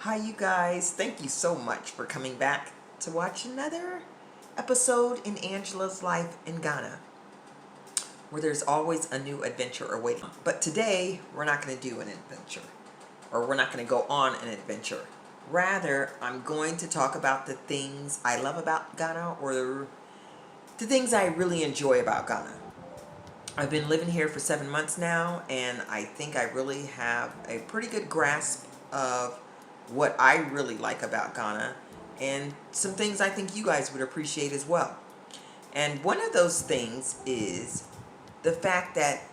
Hi you guys, thank you so much for coming back to watch another episode in Angela's life in Ghana, where there's always a new adventure awaiting. But today, we're not going to do an adventure, or we're not going to go on an adventure. Rather, I'm going to talk about the things I love about Ghana, or the things I really enjoy about Ghana. I've been living here for 7 months now, and I think I really have a pretty good grasp of what I really like about Ghana, and some things I think you guys would appreciate as well. And one of those things is the fact that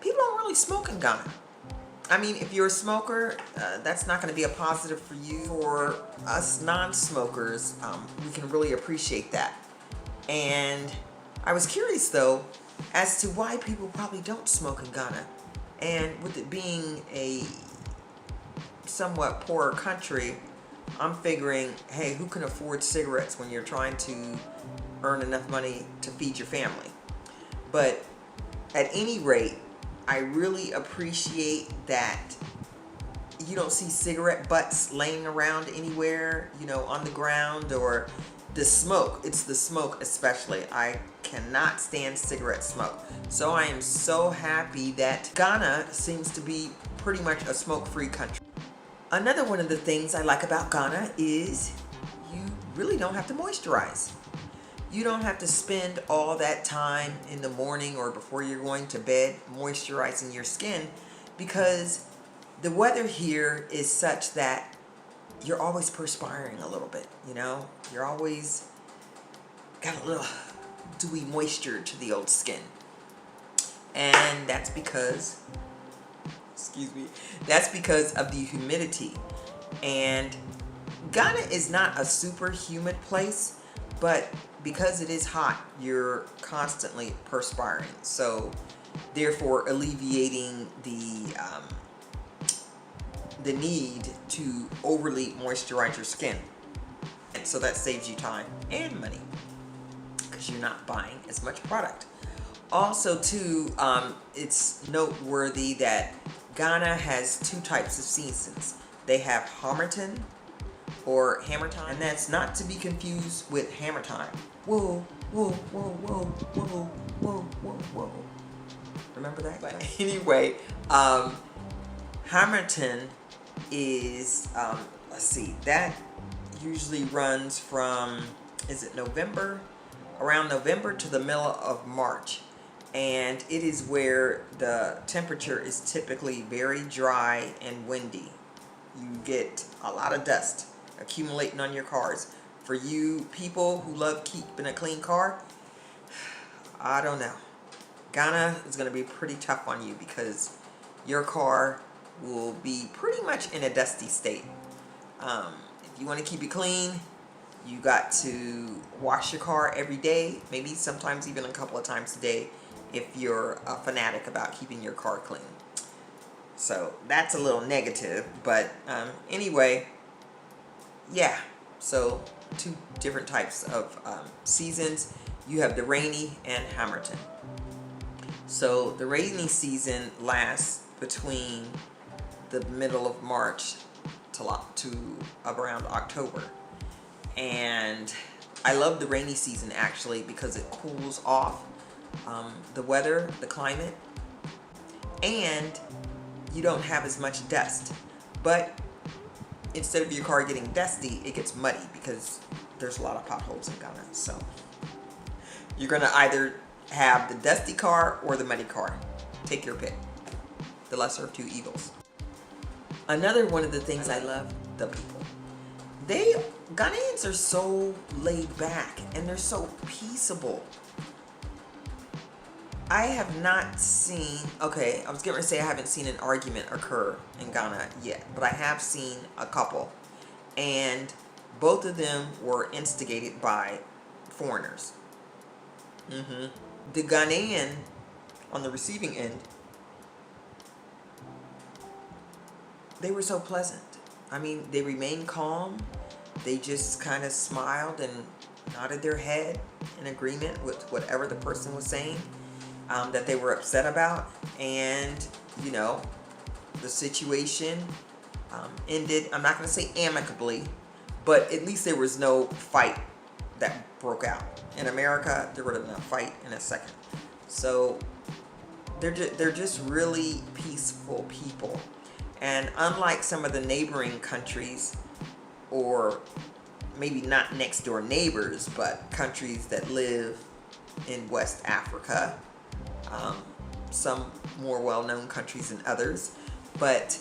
people don't really smoke in Ghana. I mean, if you're a smoker, that's not going to be a positive for you. For us non-smokers, we can really appreciate that. And I was curious, though, as to why people probably don't smoke in Ghana. And with it being a somewhat poorer country, I'm figuring, hey, who can afford cigarettes when you're trying to earn enough money to feed your family? But at any rate, I really appreciate that you don't see cigarette butts laying around anywhere, on the ground, or the smoke. It's the smoke especially. I cannot stand cigarette smoke. So I am so happy that Ghana seems to be pretty much a smoke-free country. Another one of the things I like about Ghana is you really don't have to moisturize. You don't have to spend all that time in the morning or before you're going to bed moisturizing your skin, because the weather here is such that you're always perspiring a little bit, You're always got a little dewy moisture to the old skin. And that's because of the humidity. And Ghana is not a super humid place, but because it is hot, you're constantly perspiring. So therefore alleviating the need to overly moisturize your skin. And so that saves you time and money, because you're not buying as much product. Also too, it's noteworthy that Ghana has two types of seasons. They have Harmattan or Hammer Time, and that's not to be confused with Hammer Time. Whoa, whoa, whoa, whoa, whoa, whoa, whoa, whoa. Remember that? But anyway, Harmattan is, that usually runs from, around November to the middle of March. And it is where the temperature is typically very dry and windy. You get a lot of dust accumulating on your cars. For you people who love keeping a clean car, I don't know. Ghana is going to be pretty tough on you, because your car will be pretty much in a dusty state. If you want to keep it clean, you got to wash your car every day, maybe sometimes even a couple of times a day, if you're a fanatic about keeping your car clean. So that's a little negative, but anyway, yeah. So two different types of seasons. You have the rainy and Harmattan. So the rainy season lasts between the middle of March to around October. And I love the rainy season actually, because it cools off the weather, the climate, and you don't have as much dust. But instead of your car getting dusty, it gets muddy, because there's a lot of potholes in Ghana. So you're gonna either have the dusty car or the muddy car. Take your pick. The lesser of two evils. Another one of the things I love, the people. Ghanaians are so laid back, and they're so peaceable. I have not seen, I was getting ready to say I haven't seen an argument occur in Ghana yet, but I have seen a couple. And both of them were instigated by foreigners. The Ghanaian on the receiving end, they were so pleasant. I mean, they remained calm. They just kind of smiled and nodded their head in agreement with whatever the person was saying that they were upset about. And, the situation ended. I'm not going to say amicably, but at least there was no fight that broke out. In America, there would have been a fight in a second. So they're just really peaceful people. And unlike some of the neighboring countries, or maybe not next door neighbors, but countries that live in West Africa, some more well-known countries than others, but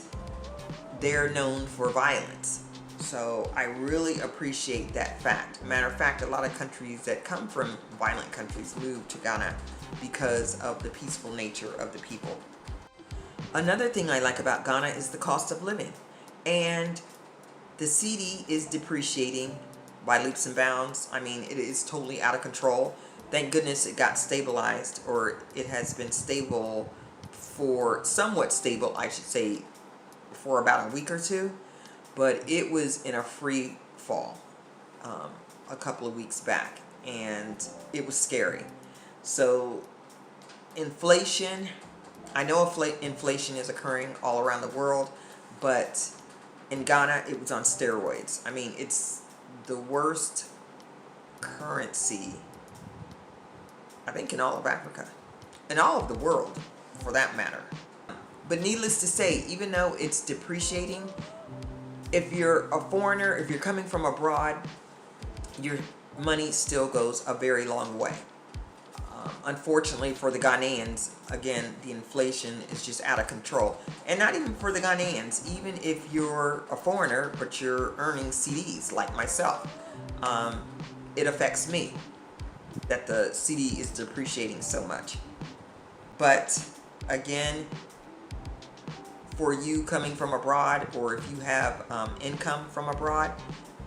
they're known for violence. So I really appreciate that fact. Matter of fact, a lot of countries that come from violent countries move to Ghana because of the peaceful nature of the people. Another thing I like about Ghana is the cost of living. And the cedi is depreciating by leaps and bounds. I mean, it is totally out of control. Thank goodness it got stabilized, or it has been stable for, somewhat stable, I should say, for about a week or two. But it was in a free fall a couple of weeks back, and it was scary. So inflation, I know inflation is occurring all around the world, but in Ghana it was on steroids. I mean, it's the worst currency, I think, in all of Africa, in all of the world for that matter. But needless to say, even though it's depreciating, if you're a foreigner, if you're coming from abroad, your money still goes a very long way. Unfortunately for the Ghanaians, again, the inflation is just out of control. And not even for the Ghanaians, even if you're a foreigner but you're earning cedis like myself, it affects me that the cedi is depreciating so much. But again, for you coming from abroad, or if you have income from abroad,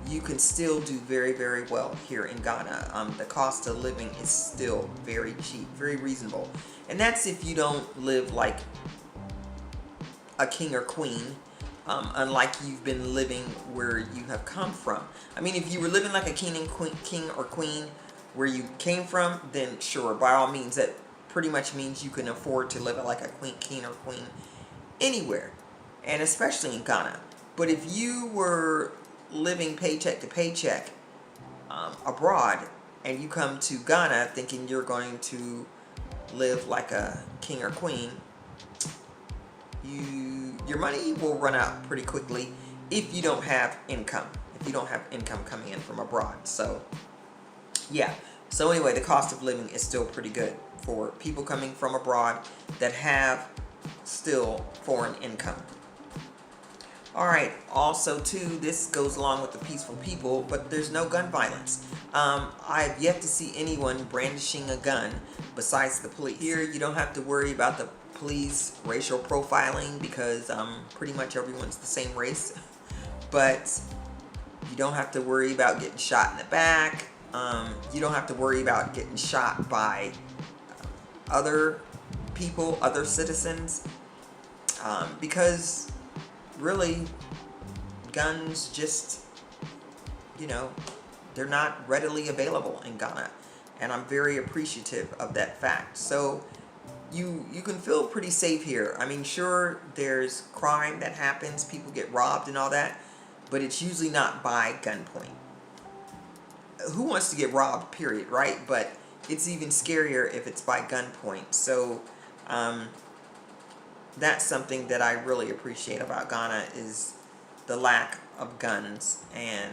you can still do very, very well here in Ghana. The cost of living is still very cheap, very reasonable. And that's if you don't live like a king or queen, unlike you've been living where you have come from. I mean, if you were living like a king or queen where you came from, then sure, by all means, that pretty much means you can afford to live like a king or queen anywhere, and especially in Ghana. But if you were living paycheck to paycheck abroad, and you come to Ghana thinking you're going to live like a king or queen, your money will run out pretty quickly if you don't have income. If you don't have income coming in from abroad. So yeah. So anyway, the cost of living is still pretty good for people coming from abroad that have still foreign income. All right, also too, this goes along with the peaceful people, but there's no gun violence. I've yet to see anyone brandishing a gun besides the police. Here, you don't have to worry about the police racial profiling because pretty much everyone's the same race. But you don't have to worry about getting shot in the back. You don't have to worry about getting shot by other people, other citizens, because really guns just, they're not readily available in Ghana, and I'm very appreciative of that fact. So you can feel pretty safe here. I mean, sure, there's crime that happens, people get robbed and all that, but it's usually not by gunpoint. Who wants to get robbed, period, right? But it's even scarier if it's by gunpoint. So that's something that I really appreciate about Ghana, is the lack of guns and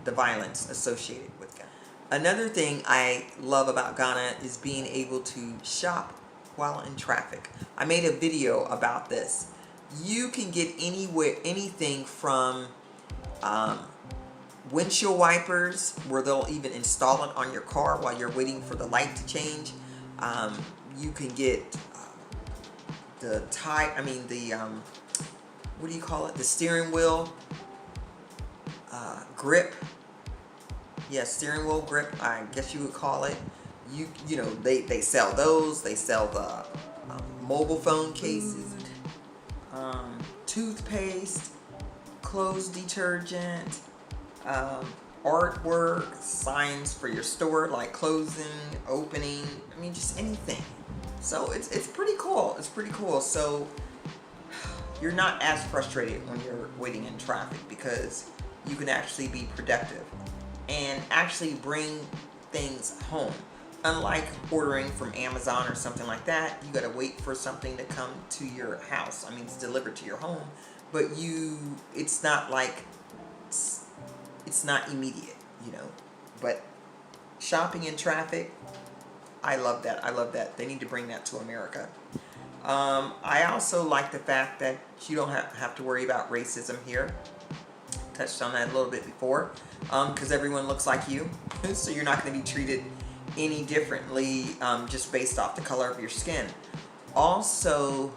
the violence associated with guns. Another thing I love about Ghana is being able to shop while in traffic. I made a video about this. You can get anything from windshield wipers, where they'll even install it on your car while you're waiting for the light to change. You can get the what do you call it? The steering wheel grip. Yeah, steering wheel grip, I guess you would call it. They sell those. They sell the mobile phone cases, toothpaste, clothes detergent, artwork, signs for your store like closing, opening, just anything. So it's pretty cool. It's pretty cool. So you're not as frustrated when you're waiting in traffic, because you can actually be productive and actually bring things home. Unlike ordering from Amazon or something like that, you gotta wait for something to come to your house. I mean, it's delivered to your home, but it's not like, it's not immediate, you know. But shopping in traffic, I love that. I love that. They need to bring that to America. I also like the fact that you don't have to worry about racism here. Touched on that a little bit before, because everyone looks like you, so you're not going to be treated any differently just based off the color of your skin. Also,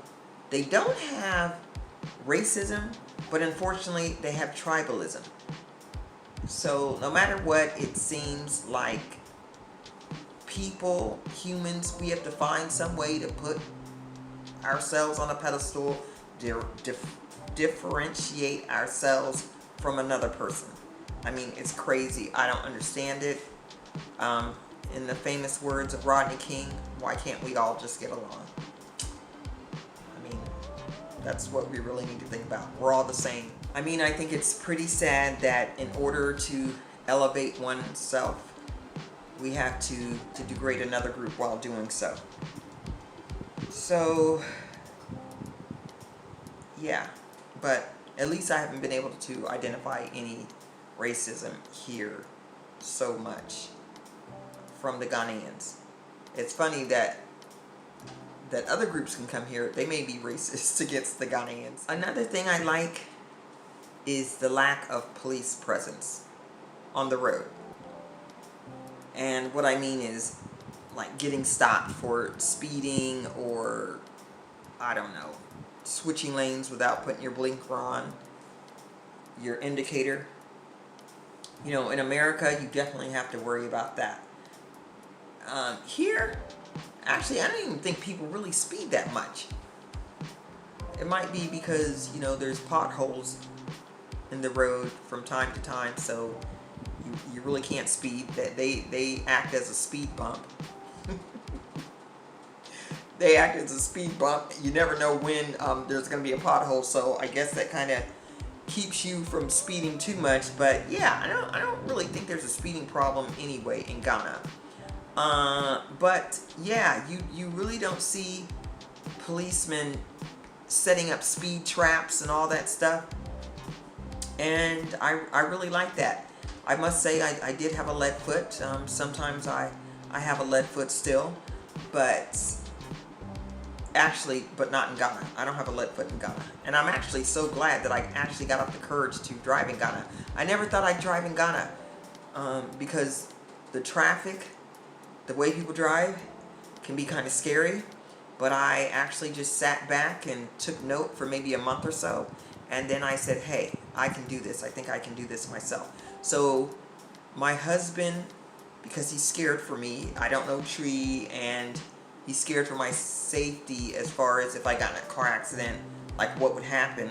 they don't have racism, but unfortunately they have tribalism. So no matter what, it seems like humans, we have to find some way to put ourselves on a pedestal, differentiate ourselves from another person. I mean, it's crazy. I don't understand it. In the famous words of Rodney King, why can't we all just get along? I mean, that's what we really need to think about. We're all the same. I mean, I think it's pretty sad that in order to elevate oneself, we have to degrade another group while doing so. So, yeah. But at least I haven't been able to identify any racism here so much from the Ghanaians. It's funny that other groups can come here. They may be racist against the Ghanaians. Another thing I like is the lack of police presence on the road. And what I mean is, like, getting stopped for speeding, or I don't know, switching lanes without putting your blinker on, your indicator. You know, in America, you definitely have to worry about that. Here, actually, I don't even think people really speed that much. It might be because, you know, there's potholes in the road from time to time, so you really can't speed. They act as a speed bump. They act as a speed bump. You never know when there's going to be a pothole, so I guess that kind of keeps you from speeding too much. But yeah, I don't really think there's a speeding problem anyway in Ghana. But yeah, you really don't see policemen setting up speed traps and all that stuff. And I really like that. I must say I did have a lead foot. Sometimes I have a lead foot still, but not in Ghana. I don't have a lead foot in Ghana. And I'm actually so glad that I actually got up the courage to drive in Ghana. I never thought I'd drive in Ghana because the traffic, the way people drive can be kind of scary. But I actually just sat back and took note for maybe a month or so. And then I said, hey, I can do this. I think I can do this myself. So my husband, because he's scared for me, I don't know tree, and he's scared for my safety as far as if I got in a car accident, like what would happen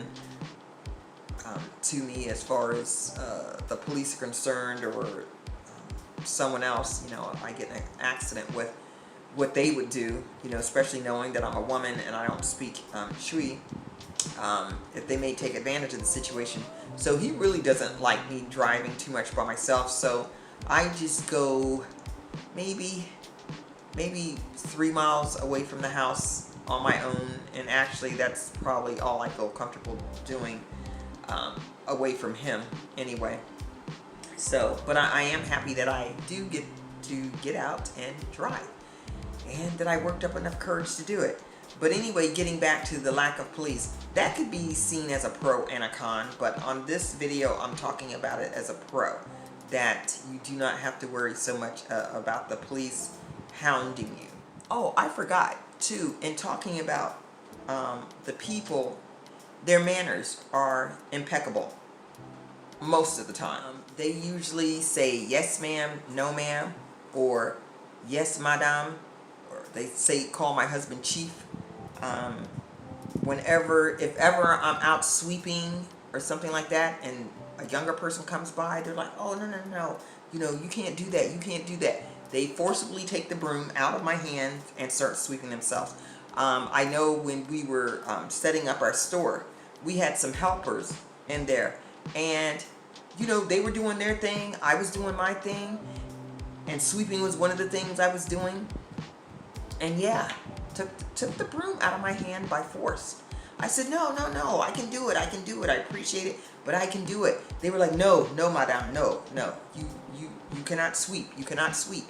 to me as far as the police are concerned, or someone else, you know, if I get in an accident, with what they would do, you know, especially knowing that I'm a woman and I don't speak Shui, if they may take advantage of the situation. So he really doesn't like me driving too much by myself, so I just go maybe 3 miles away from the house on my own, and actually that's probably all I feel comfortable doing away from him anyway. So, but I am happy that I do get to get out and drive, and that I worked up enough courage to do it. But anyway, getting back to the lack of police, that could be seen as a pro and a con, but on this video I'm talking about it as a pro, that you do not have to worry so much about the police hounding you. Oh, I forgot too, in talking about the people, their manners are impeccable most of the time. They usually say yes ma'am, no ma'am, or yes madam, or they call my husband chief. If ever I'm out sweeping or something like that, and a younger person comes by, they're like, oh, no, you know, you can't do that, you can't do that. They forcibly take the broom out of my hand and start sweeping themselves. I know when we were setting up our store, we had some helpers in there, and you know, they were doing their thing, I was doing my thing, and sweeping was one of the things I was doing. And yeah, took the broom out of my hand by force. I said, no, no, no, I can do it, I can do it, I appreciate it, but I can do it. They were like, no, no, madame, no, no, you cannot sweep, you cannot sweep.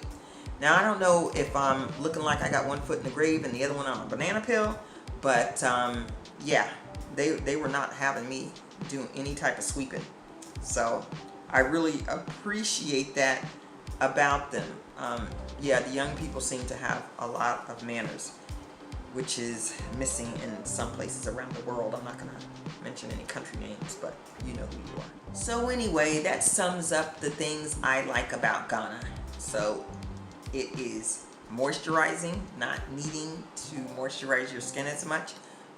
Now, I don't know if I'm looking like I got one foot in the grave and the other one on a banana peel, but yeah, they were not having me do any type of sweeping. So I really appreciate that about them. Yeah, the young people seem to have a lot of manners, which is missing in some places around the world. I'm not going to mention any country names, but you know who you are. So anyway, that sums up the things I like about Ghana. So it is moisturizing, not needing to moisturize your skin as much.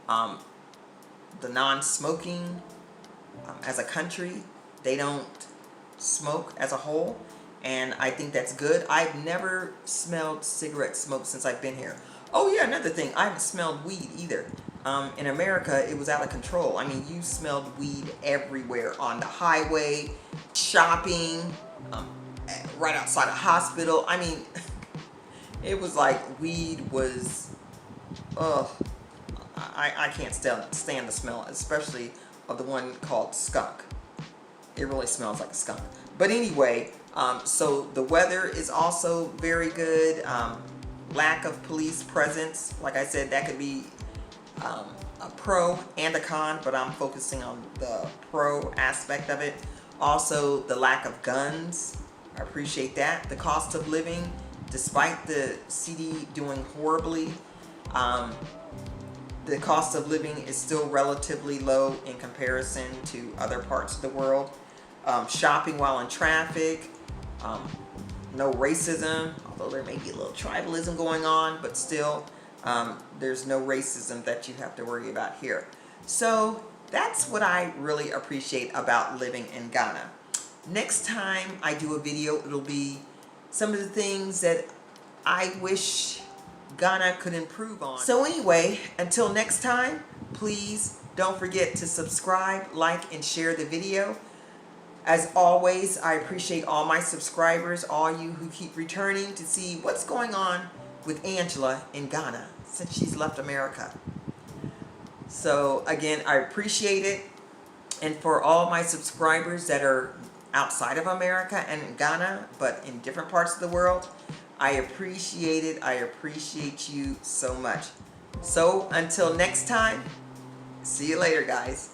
The non-smoking, as a country, they don't smoke as a whole, and I think that's good. I've never smelled cigarette smoke since I've been here. Oh yeah, another thing, I haven't smelled weed either. In America, it was out of control. I mean, you smelled weed everywhere, on the highway, shopping, right outside a hospital. I mean, it was like weed was, I can't stand the smell, especially of the one called skunk. It really smells like a skunk. But anyway, so the weather is also very good. Lack of police presence, like I said, that could be a pro and a con, but I'm focusing on the pro aspect of it. Also, the lack of guns, I appreciate that. The cost of living, despite the CD doing horribly, the cost of living is still relatively low in comparison to other parts of the world. Shopping while in traffic, no racism, although there may be a little tribalism going on, but still, there's no racism that you have to worry about here. So that's what I really appreciate about living in Ghana. Next time I do a video, it'll be some of the things that I wish Ghana could improve on. So anyway, until next time, please don't forget to subscribe, like, and share the video. As always, I appreciate all my subscribers, all you who keep returning to see what's going on with Angela in Ghana since she's left America. So again, I appreciate it. And for all my subscribers that are outside of America and in Ghana, but in different parts of the world, I appreciate it. I appreciate you so much. So until next time, see you later, guys.